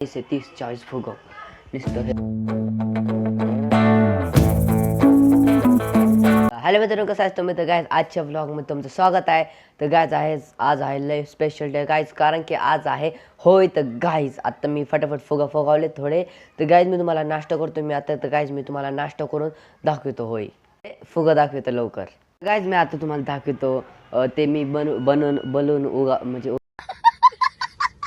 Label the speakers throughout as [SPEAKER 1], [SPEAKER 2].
[SPEAKER 1] से 30-40 फुगं नुसतं हे. हॅलो मित्रांनो, कसं असतं मित्र गायज, आजच्या व्लॉगमध्ये तुमचं स्वागत आहे. तर गायज आज आहे लय स्पेशल डे गायज, कारण की आज आहे होय. तर गायज आता मी फटाफट फुगावले थोडे. तर गायज मी तुम्हाला नाश्ता करतो. तर गायज मी तुम्हाला नाश्ता करून दाखवतो. होय, फुगा दाखवतो लवकर. गायज मी आता तुम्हाला दाखवतो. ते मी बनवून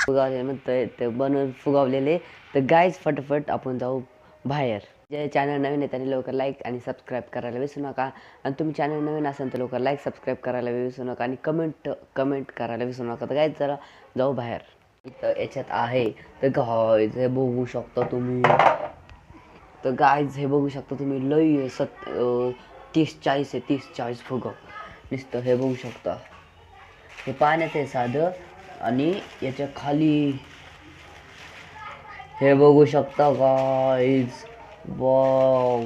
[SPEAKER 1] फुगावले म्हणतोय ते बनवून फुगावलेले. तर गायज फटाफट आपण जाऊ बाहेर. जे चॅनल नवीन आहे त्यांनी लवकर लाईक आणि सबस्क्राईब करायला विसरू नका. आणि तुम्ही चॅनल नवीन असाल तर लवकर लाईक सबस्क्राईब करायला विसरू नका आणि कमेंट करायला विसरू नका. तर गायज जरा जाऊ बाहेर. इथं याच्यात आहे. तर गायज हे बघू शकता तुम्ही. तर गायज हे बघू शकता तुम्ही. लई 30-40 फुगं नुसतं हे बघू शकता. हे पाण्याचं आहे साधं. आणि याच्या खाली हे बघू शकता गाईज. वाव,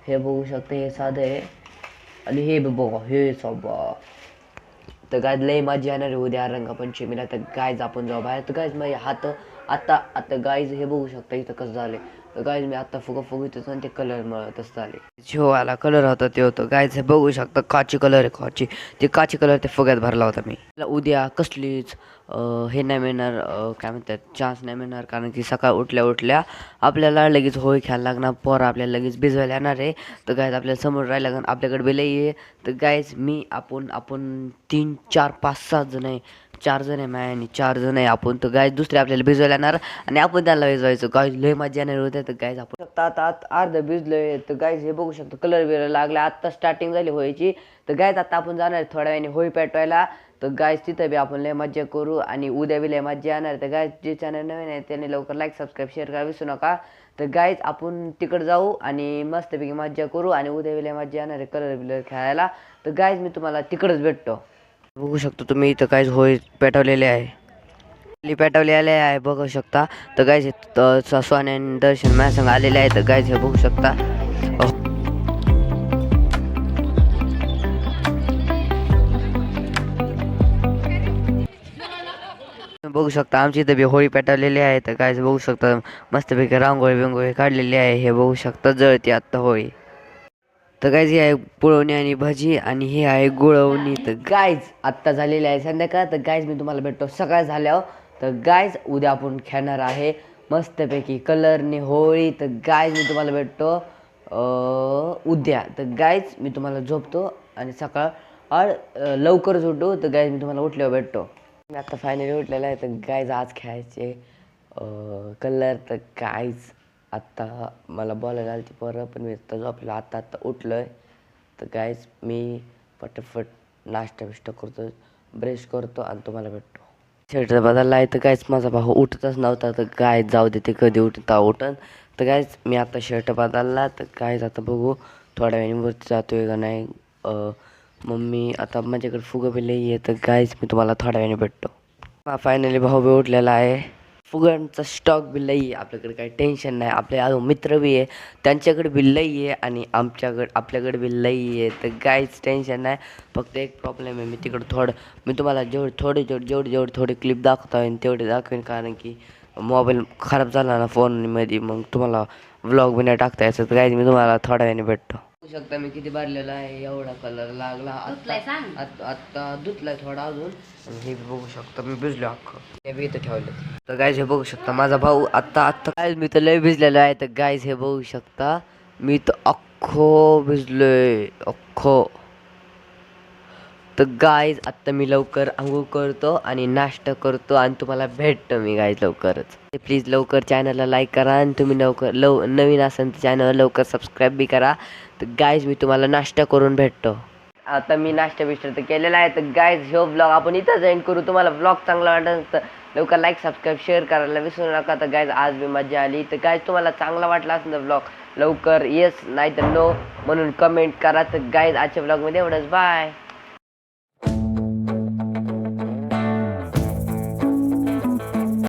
[SPEAKER 1] हे बघू शकता. हे साधं आहे. आणि हे बघा हे सबा. तर गायज लय मजा येणार आहे उद्या रंगपंचमीला. तर गायज आपण जाऊ बाहेर. तर गायज माझे हात आता गायज हे बघू शकता इथं कसं झाले. तर गायज मी आता फुगवतच आणि ते कलर मळतच झाले. शिवाला कलर होता ते होतं गायज. हे बघू शकता काची कलर आहे. काची कलर ते फुग्यात भरला होता मी. उद्या कसलीच हे नाही मिळणार, काय म्हणतात, चान्स नाही मिळणार. कारण की सकाळ उठल्या आपल्याला लगेच होळी खेळायला लागणार. पोरं आपल्याला लगेच भिजवायला येणार आहे. तर गायज आपल्याला समोर राहायला लागणार. आपल्याकडे बेलई आहे. तर गायज मी आपण 3-4-5-6 जण आहे. 4 जण आहे माय आणि 4 जण आहे आपण. तर गायज दुसरे आपल्याला भिजवायला येणार आणि आपण त्यांना भिजवायचं. गायज लय मजा येणार होत्या. तर गायज आपण आता अर्ध भिजलोय. तर गायज हे बघू शकतो कलर बिलर लागला. आत्ता स्टार्टिंग झाली होळीची. तर गायज आता आपण जाणार आहे थोड्या वेळाने होळी पेटवायला. तर गायज तिथं बी आपण लय मज्जा करू आणि उद्या बी लय मज्जा येणार. तर गायज जे चॅनल नवीन आहे त्यांनी लवकर लाईक सबस्क्राईब शेअर करायला विसरू नका. तर गायज आपण तिकडे जाऊ आणि मस्तपैकी मज्जा करू आणि उद्या बी लय मज्जा येणार आहे कलर बिलर खेळायला. तर गायज मी तुम्हाला तिकडंच भेटतो. बघू शकतो तुम्ही इथं गायज होळी पेटवलेले आहे. पेटवलेले आहे बघू शकता. तर गायज सोने आणि दर्शन माझ्या संग आलेले आहे. तर गायज हे बघू शकता. बघू शकता आमची इथं बी होळी पेटवलेली आहे. तर गायज बघू शकता मस्तपैकी रांगोळी काढलेली आहे. हे बघू शकता जळती आत्ता होळी. तर गायज ही आहे पुळवणी आणि भजी आणि हे आहे गुळवणी. तर गायज आत्ता झालेली आहे संध्याकाळ. तर गायज मी तुम्हाला भेटतो सकाळ झाल्यावर. तर गायज उद्या आपण खेळणार आहे मस्तपैकी कलरने होळी. तर गायज मी तुम्हाला भेटतो उद्या. तर गायज मी तुम्हाला झोपतो आणि सकाळ लवकरच उठतो. तर गायज मी तुम्हाला उठल्यावर भेटतो. मी आता फायनली उठलेला आहे. तर गायज आज खेळायचे कलर. तर गायज आत्ता मला बोलायला आली ती पोरं, पण मी आत्ता झोपलो. आत्ता उठलो आहे. तर गायज मी फटाफट नाश्ता करतो, ब्रश करतो आणि तुम्हाला भेटतो. शर्ट बदलला आहे. तर गायज माझा भाऊ उठतच नव्हता. तर गायज जाऊ दे, ते कधी उठन. तर गायज मी आता शर्ट बदलला. तर गायज आता बघू थोड्या वेळाने वरती जातोय का नाही. मम्मी आता माझ्याकडे फुगं बी लई आहे. तर गायज मी तुम्हाला थोड्या वेळाने भेटतो. फायनली भाऊ बी उठलेला आहे. फुगांचा स्टॉक बी लई आहे आपल्याकडे, काही टेन्शन नाही. आपले अजून मित्र बी आहे, त्यांच्याकडे बी लई आहे आणि आपल्याकडे बी लई आहे. तर काहीच टेन्शन नाही. फक्त एक प्रॉब्लेम आहे. मी तुम्हाला जेवढे थोडे क्लिप दाखवता येईल तेवढे दाखवेन. कारण की मोबाईल खराब झाला ना फोनमध्ये, मग तुम्हाला व्लॉग बी नाही टाकता यायचं. तर मी तुम्हाला थोड्या वेळाने भेटतो. बघू शकता मी किती भरलेला आहे. एवढा कलर लागला आता धुतलाय थोडा अजून. हे बघू शकता मी भिजलो अख्खं. हे बी इथं ठेवलं. तर गायज हे बघू शकता माझा भाऊ आत्ता गायज मी तर लय भिजलेलो आहे. तर गायज हे बघू शकता मी तर अख्खो भिजलोय अख्खो. तर गायज आत्ता मी लवकर आंघोळ करतो आणि नाश्ता करतो आणि तुम्हाला भेटतो मी गायज लवकरच. प्लीज लवकर चॅनलला लाईक करा आणि तुम्ही नवीन असाल तर चॅनलला लवकर सबस्क्राईब बी करा. तर गायज मी तुम्हाला नाश्ता करून भेटतो. आता मी नाश्ता तर केलेला आहे. तर गायज ह्यो व्लॉग आपण इथं जॉईन करू. तुम्हाला व्लॉग चांगला वाटत तर लवकर लाईक सबस्क्राईब शेअर करायला विसरू नका. तर गायज आज मी मजा आली. तर गायज तुम्हाला चांगला वाटला असेल तर व्लॉग लवकर येस नाही तर नो म्हणून कमेंट करा. तर गायज आजच्या व्लॉगमध्ये एवढंच. बाय.